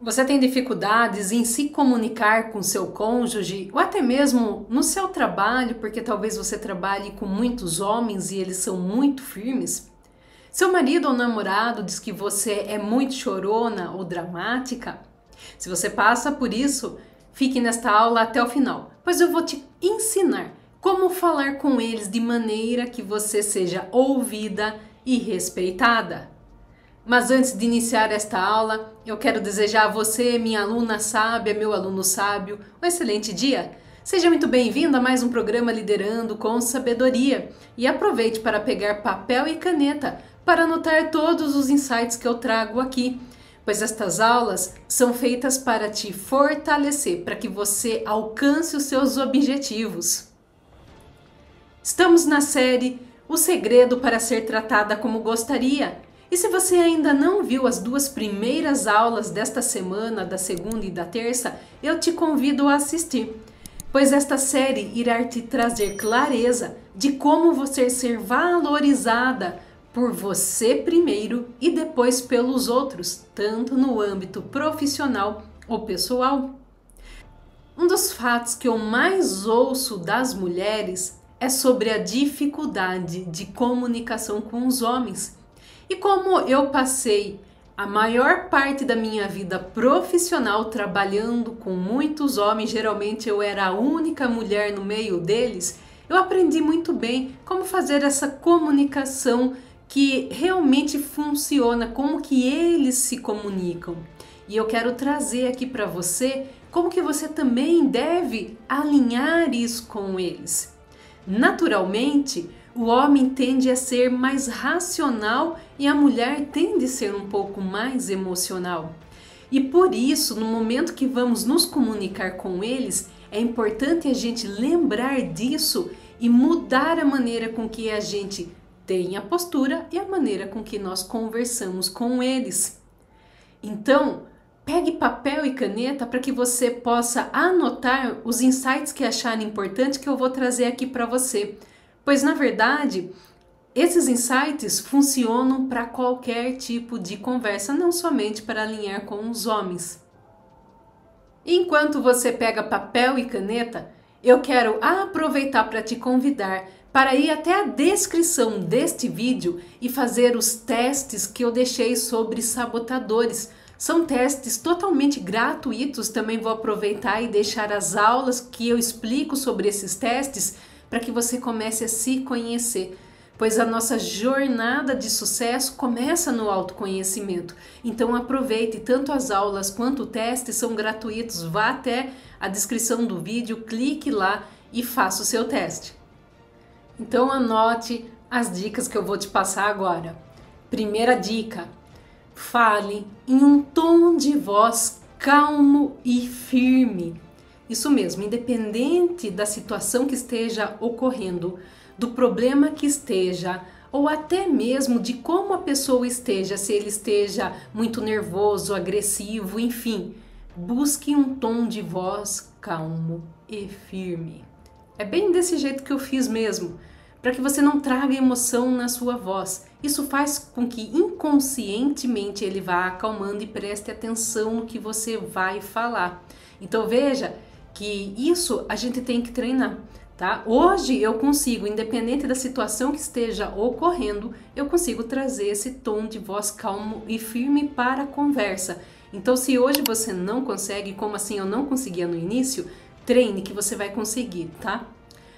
Você tem dificuldades em se comunicar com seu cônjuge ou até mesmo no seu trabalho, porque talvez você trabalhe com muitos homens e eles são muito firmes? Seu marido ou namorado diz que você é muito chorona ou dramática? Se você passa por isso, fique nesta aula até o final, pois eu vou te ensinar como falar com eles de maneira que você seja ouvida e respeitada. Mas antes de iniciar esta aula, eu quero desejar a você, minha aluna sábia, meu aluno sábio, um excelente dia. Seja muito bem-vindo a mais um programa Liderando com Sabedoria e aproveite para pegar papel e caneta para anotar todos os insights que eu trago aqui, pois estas aulas são feitas para te fortalecer, para que você alcance os seus objetivos. Estamos na série O Segredo para Ser Tratada Como Gostaria. E se você ainda não viu as duas primeiras aulas desta semana, da segunda e da terça, eu te convido a assistir, pois esta série irá te trazer clareza de como você ser valorizada por você primeiro e depois pelos outros, tanto no âmbito profissional ou pessoal. Um dos fatos que eu mais ouço das mulheres é sobre a dificuldade de comunicação com os homens. E como eu passei a maior parte da minha vida profissional trabalhando com muitos homens, geralmente eu era a única mulher no meio deles, eu aprendi muito bem como fazer essa comunicação que realmente funciona, como que eles se comunicam. E eu quero trazer aqui para você como que você também deve alinhar isso com eles. Naturalmente, o homem tende a ser mais racional e a mulher tende a ser um pouco mais emocional. E por isso, no momento que vamos nos comunicar com eles, é importante a gente lembrar disso e mudar a maneira com que a gente tem a postura e a maneira com que nós conversamos com eles. Então, pegue papel e caneta para que você possa anotar os insights que achar importante que eu vou trazer aqui para você. Pois, na verdade, esses insights funcionam para qualquer tipo de conversa, não somente para alinhar com os homens. Enquanto você pega papel e caneta, eu quero aproveitar para te convidar para ir até a descrição deste vídeo e fazer os testes que eu deixei sobre sabotadores. São testes totalmente gratuitos, também vou aproveitar e deixar as aulas que eu explico sobre esses testes para que você comece a se conhecer, pois a nossa jornada de sucesso começa no autoconhecimento. Então aproveite, tanto as aulas quanto o teste são gratuitos, vá até a descrição do vídeo, clique lá e faça o seu teste. Então anote as dicas que eu vou te passar agora. Primeira dica: fale em um tom de voz calmo e firme. Isso mesmo, independente da situação que esteja ocorrendo, do problema que esteja, ou até mesmo de como a pessoa esteja, se ele esteja muito nervoso, agressivo, enfim, busque um tom de voz calmo e firme. É bem desse jeito que eu fiz mesmo, para que você não traga emoção na sua voz. Isso faz com que inconscientemente ele vá acalmando e preste atenção no que você vai falar. Então veja que isso a gente tem que treinar, tá? Hoje eu consigo, independente da situação que esteja ocorrendo, eu consigo trazer esse tom de voz calmo e firme para a conversa. Então se hoje você não consegue, como assim eu não conseguia no início, treine que você vai conseguir, tá?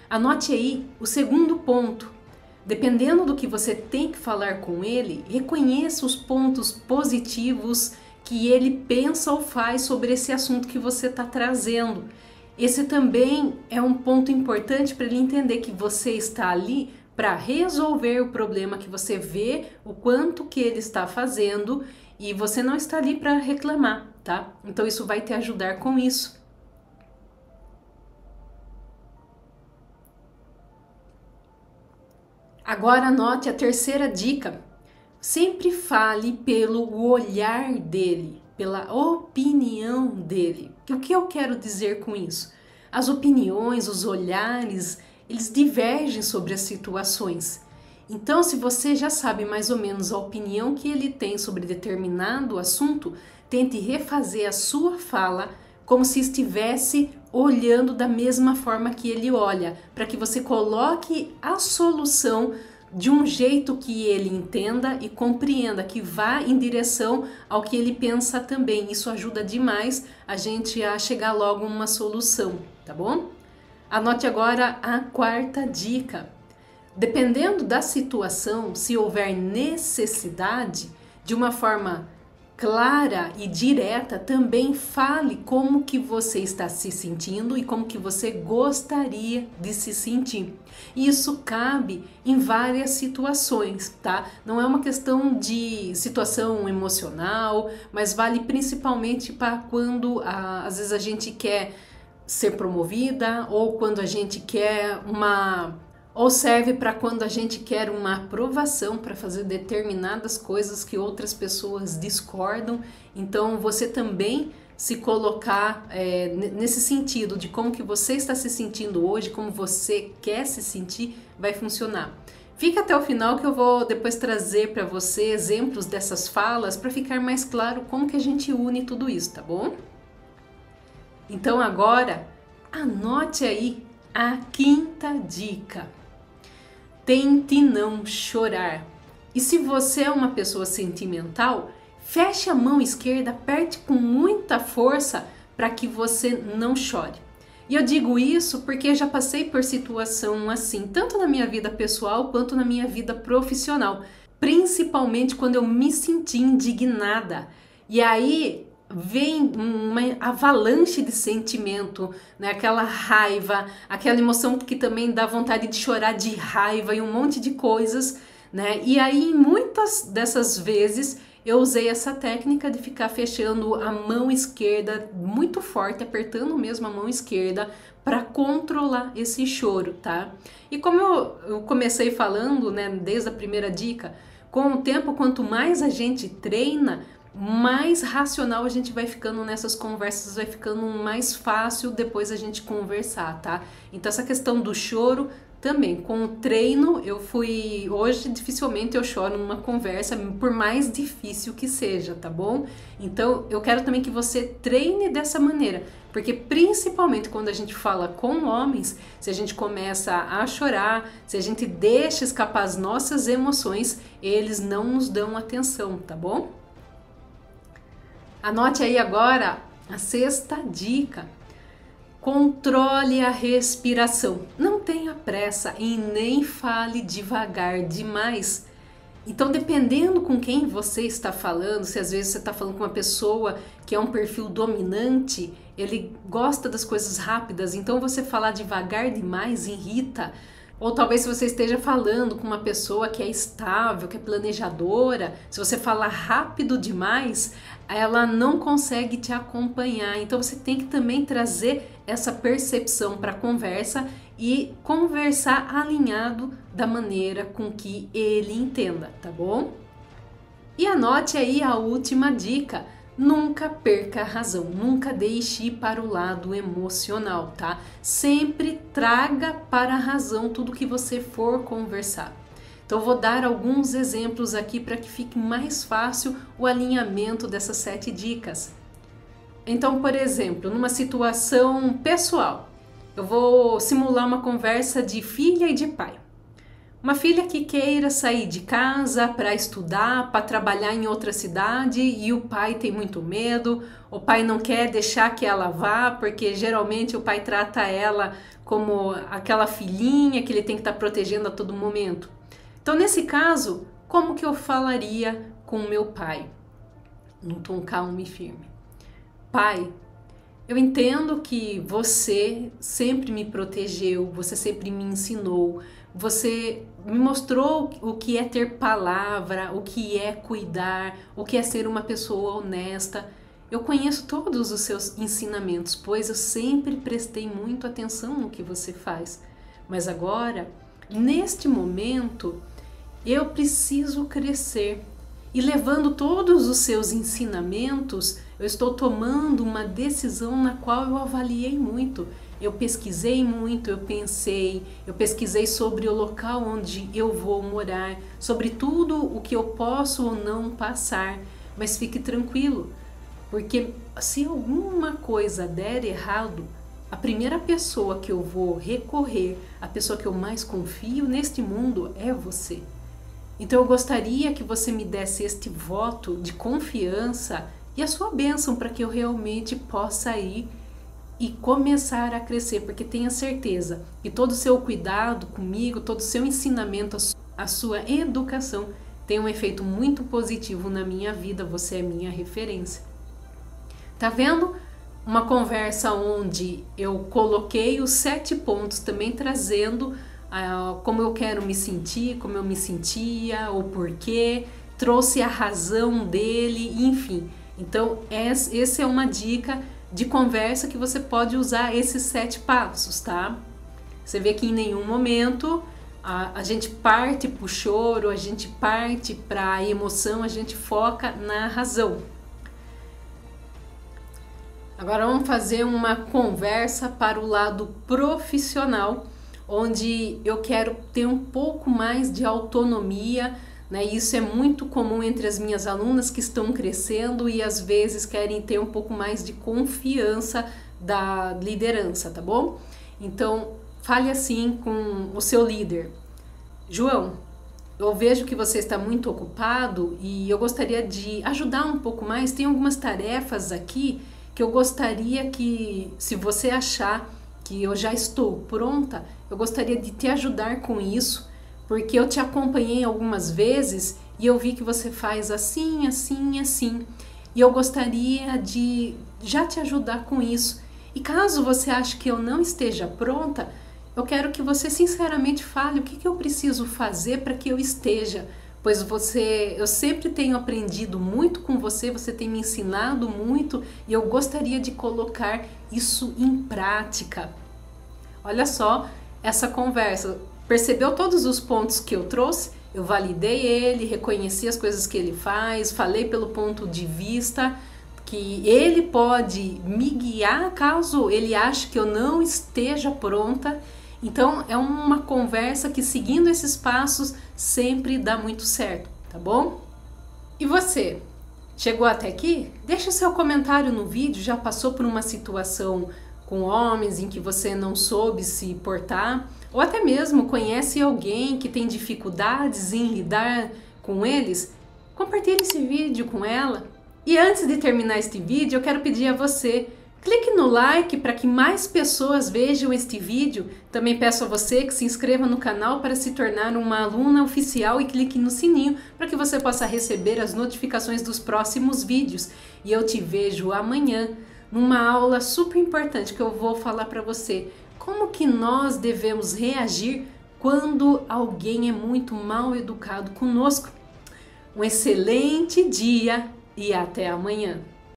Anote aí o segundo ponto. Dependendo do que você tem que falar com ele, reconheça os pontos positivos que ele pensa ou faz sobre esse assunto que você está trazendo. Esse também é um ponto importante para ele entender que você está ali para resolver o problema, que você vê o quanto que ele está fazendo e você não está ali para reclamar, tá? Então isso vai te ajudar com isso. Agora anote a terceira dica. Sempre fale pelo olhar dele, pela opinião dele. O que eu quero dizer com isso? As opiniões, os olhares, eles divergem sobre as situações. Então, se você já sabe mais ou menos a opinião que ele tem sobre determinado assunto, tente refazer a sua fala como se estivesse olhando da mesma forma que ele olha, para que você coloque a solução de um jeito que ele entenda e compreenda, que vá em direção ao que ele pensa também. Isso ajuda demais a gente a chegar logo a uma solução, tá bom? Anote agora a quarta dica. Dependendo da situação, se houver necessidade, de uma forma clara e direta, também fale como que você está se sentindo e como que você gostaria de se sentir. Isso cabe em várias situações, tá? Não é uma questão de situação emocional, mas vale principalmente para quando às vezes a gente quer ser promovida ou quando a gente quer ou serve para quando a gente quer uma aprovação para fazer determinadas coisas que outras pessoas discordam. Então, você também se colocar nesse sentido de como que você está se sentindo hoje, como você quer se sentir, vai funcionar. Fica até o final que eu vou depois trazer para você exemplos dessas falas para ficar mais claro como que a gente une tudo isso, tá bom? Então agora, anote aí a quinta dica. Tente não chorar. E se você é uma pessoa sentimental, feche a mão esquerda, aperte com muita força para que você não chore. E eu digo isso porque já passei por situação assim, tanto na minha vida pessoal quanto na minha vida profissional, principalmente quando eu me senti indignada. E aí vem uma avalanche de sentimento, né? Aquela raiva, aquela emoção que também dá vontade de chorar de raiva e um monte de coisas, né? E aí, muitas dessas vezes, eu usei essa técnica de ficar fechando a mão esquerda muito forte, apertando mesmo a mão esquerda para controlar esse choro, tá? E como eu comecei falando, né, desde a primeira dica, com o tempo, quanto mais a gente treina, mais racional a gente vai ficando nessas conversas, vai ficando mais fácil depois a gente conversar, tá? Então essa questão do choro também, com o treino hoje dificilmente eu choro numa conversa, por mais difícil que seja, tá bom? Então eu quero também que você treine dessa maneira, porque principalmente quando a gente fala com homens, se a gente começa a chorar, se a gente deixa escapar as nossas emoções, eles não nos dão atenção, tá bom? Anote aí agora a sexta dica. Controle a respiração. Não tenha pressa e nem fale devagar demais. Então, dependendo com quem você está falando, se às vezes você está falando com uma pessoa que é um perfil dominante, ele gosta das coisas rápidas, então você falar devagar demais irrita. Ou talvez se você esteja falando com uma pessoa que é estável, que é planejadora, se você falar rápido demais, ela não consegue te acompanhar. Então você tem que também trazer essa percepção para a conversa e conversar alinhado da maneira com que ele entenda, tá bom? E anote aí a última dica. Nunca perca a razão, nunca deixe ir para o lado emocional, tá? Sempre traga para a razão tudo que você for conversar. Então, eu vou dar alguns exemplos aqui para que fique mais fácil o alinhamento dessas 7 dicas. Então, por exemplo, numa situação pessoal, eu vou simular uma conversa de filha e de pai. Uma filha que queira sair de casa para estudar, para trabalhar em outra cidade e o pai tem muito medo, o pai não quer deixar que ela vá, porque geralmente o pai trata ela como aquela filhinha que ele tem que estar protegendo a todo momento. Então, nesse caso, como que eu falaria com o meu pai? Num tom calmo e firme. Pai, eu entendo que você sempre me protegeu, você sempre me ensinou, você me mostrou o que é ter palavra, o que é cuidar, o que é ser uma pessoa honesta. Eu conheço todos os seus ensinamentos, pois eu sempre prestei muito atenção no que você faz. Mas agora, neste momento, eu preciso crescer. E levando todos os seus ensinamentos, eu estou tomando uma decisão na qual eu avaliei muito. Eu pesquisei muito, eu pesquisei sobre o local onde eu vou morar, sobre tudo o que eu posso ou não passar, mas fique tranquilo, porque se alguma coisa der errado, a primeira pessoa que eu vou recorrer, a pessoa que eu mais confio neste mundo é você. Então eu gostaria que você me desse este voto de confiança e a sua bênção para que eu realmente possa ir e começar a crescer, porque tenha certeza que todo o seu cuidado comigo, todo o seu ensinamento, a sua educação tem um efeito muito positivo na minha vida, você é minha referência. Tá vendo? Uma conversa onde eu coloquei os 7 pontos, também trazendo como eu quero me sentir, como eu me sentia, o porquê, trouxe a razão dele, enfim. Então, essa é uma dica de conversa que você pode usar esses 7 passos, tá? Você vê que em nenhum momento a gente parte para o choro, a gente parte para a emoção, a gente foca na razão. Agora vamos fazer uma conversa para o lado profissional, onde eu quero ter um pouco mais de autonomia, né? Isso é muito comum entre as minhas alunas que estão crescendo e às vezes querem ter um pouco mais de confiança da liderança, tá bom? Então, fale assim com o seu líder. João, eu vejo que você está muito ocupado e eu gostaria de ajudar um pouco mais. Tem algumas tarefas aqui que eu gostaria que, se você achar que eu já estou pronta, eu gostaria de te ajudar com isso, porque eu te acompanhei algumas vezes e eu vi que você faz assim, assim, assim. E eu gostaria de já te ajudar com isso. E caso você ache que eu não esteja pronta, eu quero que você sinceramente fale o que eu preciso fazer para que eu esteja. Pois eu sempre tenho aprendido muito com você, você tem me ensinado muito e eu gostaria de colocar isso em prática. Olha só essa conversa. Percebeu todos os pontos que eu trouxe? Eu validei ele, reconheci as coisas que ele faz, falei pelo ponto de vista que ele pode me guiar caso ele ache que eu não esteja pronta. Então é uma conversa que, seguindo esses passos, sempre dá muito certo, tá bom? E você? Chegou até aqui? Deixa o seu comentário no vídeo. Já passou por uma situação com homens em que você não soube se portar? Ou até mesmo conhece alguém que tem dificuldades em lidar com eles? Compartilhe esse vídeo com ela. E antes de terminar este vídeo, eu quero pedir a você: clique no like para que mais pessoas vejam este vídeo. Também peço a você que se inscreva no canal para se tornar uma aluna oficial e clique no sininho para que você possa receber as notificações dos próximos vídeos. E eu te vejo amanhã numa aula super importante que eu vou falar para você como que nós devemos reagir quando alguém é muito mal educado conosco. Um excelente dia e até amanhã!